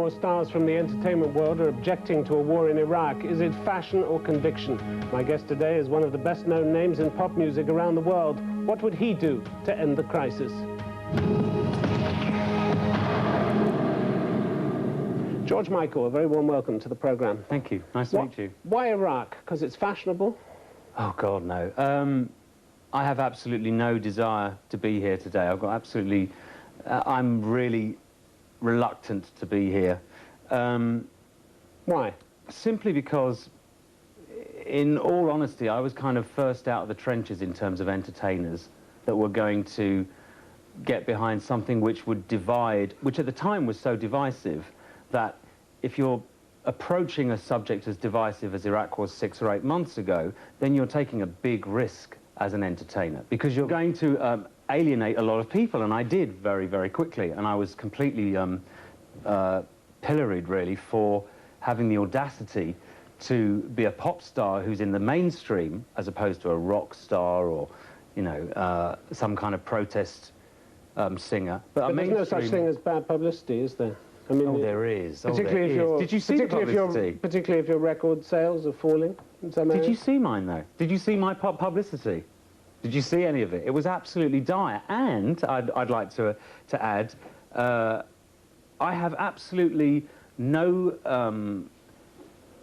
more stars from the entertainment world are objecting to a war in Iraq. Is it fashion or conviction? My guest today is one of the best-known names in pop music around the world. What would he do to end the crisis? George Michael, a very warm welcome to the program. Thank you. Nice to meet you. Why Iraq? Because it's fashionable? Oh, God, no. I have absolutely no desire to be here today. I've got absolutely... I'm really reluctant to be here. Why? Simply because, in all honesty, I was kind of first out of the trenches in terms of entertainers that were going to get behind something which would divide, which at the time was so divisive that if you're approaching a subject as divisive as Iraq was 6 or 8 months ago, then you're taking a big risk as an entertainer, because you're going to alienate a lot of people, and I did very, very quickly, and I was completely pilloried, really, for having the audacity to be a pop star who's in the mainstream, as opposed to a rock star or, you know, some kind of protest singer. But there's no such thing as bad publicity, is there? I mean, there is. Particularly if you're, did you see the publicity? Particularly if your record sales are falling in some areas. Did you see mine, though? Did you see my pop publicity? Did you see any of it? It was absolutely dire. And I'd like to add, I have absolutely no...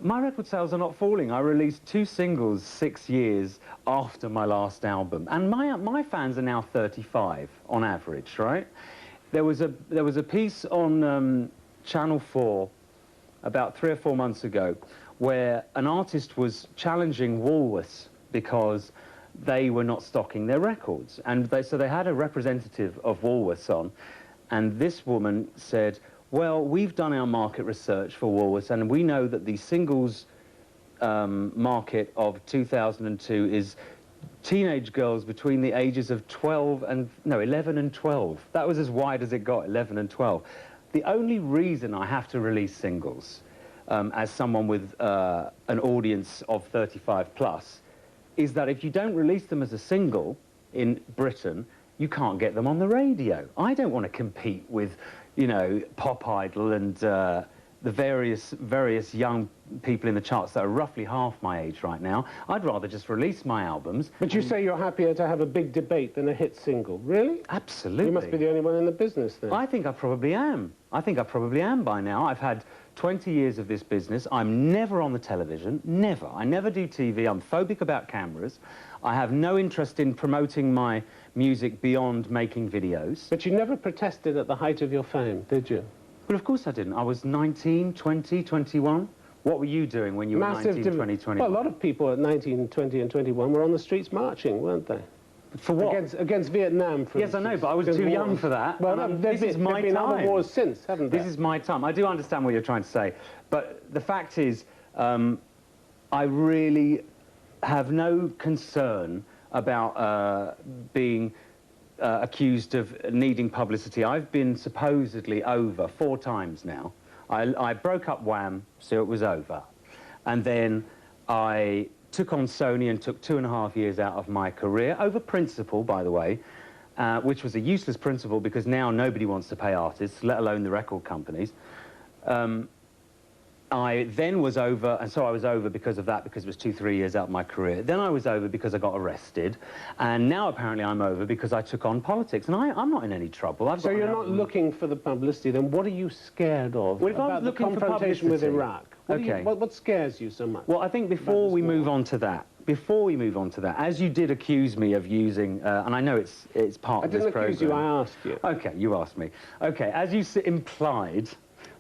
my record sales are not falling. I released 2 singles 6 years after my last album. And my fans are now 35 on average, right? There was a piece on Channel 4 about 3 or 4 months ago where an artist was challenging Woolworths because they were not stocking their records. And so they had a representative of Woolworths on, and this woman said, well, we've done our market research for Woolworths, and we know that the singles market of 2002 is teenage girls between the ages of 11 and 12. That was as wide as it got, 11 and 12. The only reason I have to release singles as someone with an audience of 35 plus is that if you don't release them as a single in Britain, you can't get them on the radio. I don't want to compete with, you know, Pop Idol and the various young people in the charts that are roughly half my age right now. I'd rather just release my albums. But you say you're happier to have a big debate than a hit single. Really? Absolutely. You must be the only one in the business then. I think I probably am. I think I probably am by now. I've had 20 years of this business. I'm never on the television, never. I never do TV. I'm phobic about cameras. I have no interest in promoting my music beyond making videos. But you never protested at the height of your fame, did you? Well, of course I didn't. I was 19, 20, 21. What were you doing when you were 19, 20, 21? Well, a lot of people at 19, 20 and 21 were on the streets marching, weren't they? For what? Against Vietnam, for instance. Yes, I know, but I was too young for that. Well, this is my time. There have been other wars since, haven't there? This is my time. I do understand what you're trying to say. But the fact is, I really have no concern about being accused of needing publicity. I've been supposedly over 4 times now. I broke up Wham, so it was over. And then I took on Sony and took 2.5 years out of my career, over principle, by the way, which was a useless principle because now nobody wants to pay artists, let alone the record companies. I then was over, and so I was over because of that, because it was 2-3 years out of my career. Then I was over because I got arrested, and now apparently I'm over because I took on politics, and I'm not in any trouble. So you're not looking for the publicity, then what are you scared of about the confrontation with Iraq? What scares you so much? Well, I think before we move on to that, as you did accuse me of using, and I know it's part of this program. I didn't accuse you, I asked you. Okay, you asked me. Okay, as you implied,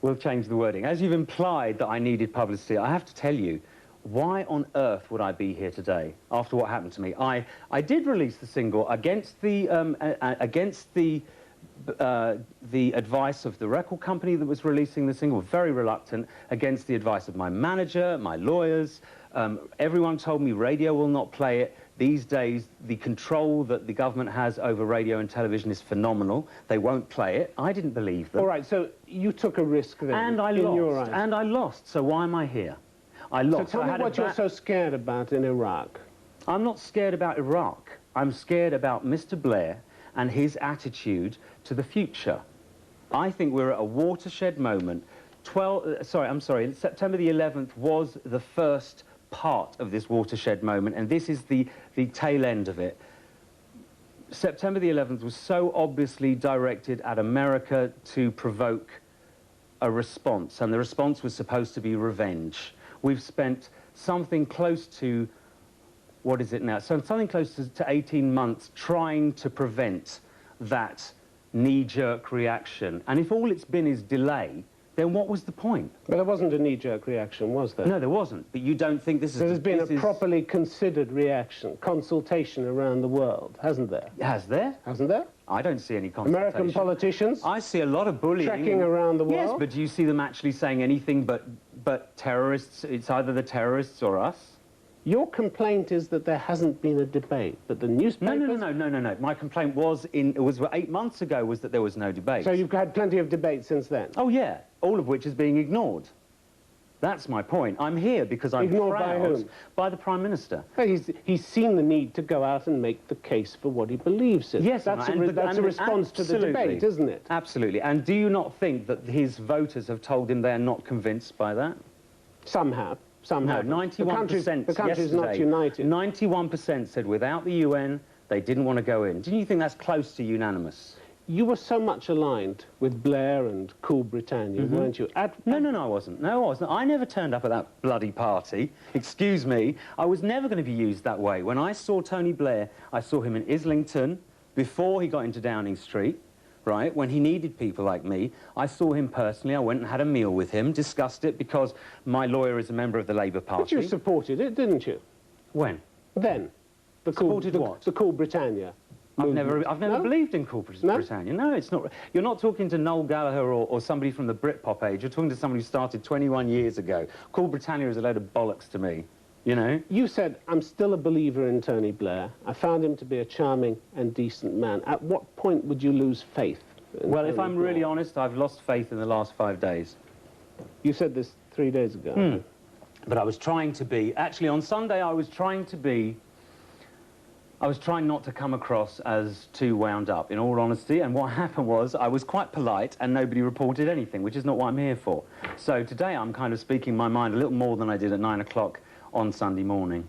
we'll change the wording. As you've implied that I needed publicity, I have to tell you, why on earth would I be here today after what happened to me? I did release the single against the advice of the record company that was releasing the single, very reluctant, against the advice of my manager, my lawyers. Everyone told me radio will not play it. These days, the control that the government has over radio and television is phenomenal. They won't play it. I didn't believe them. All right, so you took a risk then. And I lost. And I lost. So why am I here? I lost. So tell me what you're so scared about in Iraq. I'm not scared about Iraq. I'm scared about Mr. Blair and his attitude to the future. I think we're at a watershed moment September the 11th was the first part of this watershed moment, and this is the tail end of it. September the 11th was so obviously directed at America to provoke a response, and the response was supposed to be revenge. We've spent something close to, what is it now? So something close to 18 months trying to prevent that knee-jerk reaction. And if all it's been is delay, then what was the point? But there wasn't a knee-jerk reaction, was there? No, there wasn't. But you don't think this is... There's been a properly considered reaction, consultation around the world, hasn't there? Has there? Hasn't there? I don't see any consultation. American politicians? I see a lot of bullying. Trekking around the world? Yes, but do you see them actually saying anything but terrorists? It's either the terrorists or us. Your complaint is that there hasn't been a debate, that the newspapers... No. My complaint was 8 months ago was that there was no debate. So you've had plenty of debate since then? Oh, yeah, all of which is being ignored. That's my point. I'm here because I'm ignored proud. By whom? By the Prime Minister. Well, he's seen the need to go out and make the case for what he believes in. Yes, that's a response to the debate, isn't it? Absolutely. And do you not think that his voters have told him they're not convinced by that? Some have. Some have. No, 91% The country's not united. 91% said without the UN, they didn't want to go in. Do you think that's close to unanimous? You were so much aligned with Blair and Cool Britannia, weren't you? No, I wasn't. No, I wasn't. I never turned up at that bloody party. Excuse me. I was never going to be used that way. When I saw Tony Blair, I saw him in Islington before he got into Downing Street, right, when he needed people like me. I saw him personally. I went and had a meal with him, discussed it, because my lawyer is a member of the Labour Party. But you supported it, didn't you? When? Then. Supported what? The Cool Britannia. I've never believed in Cool Britannia. No, it's not. You're not talking to Noel Gallagher or somebody from the Britpop age. You're talking to somebody who started 21 years ago. Cool Britannia is a load of bollocks to me, you know? You said, I'm still a believer in Tony Blair. I found him to be a charming and decent man. At what point would you lose faith? Well, if I'm really honest, I've lost faith in the last 5 days. You said this 3 days ago. But I was trying to be... Actually, on Sunday, I was trying not to come across as too wound up, in all honesty, and what happened was I was quite polite and nobody reported anything, which is not what I'm here for. So today I'm kind of speaking my mind a little more than I did at 9 o'clock on Sunday morning.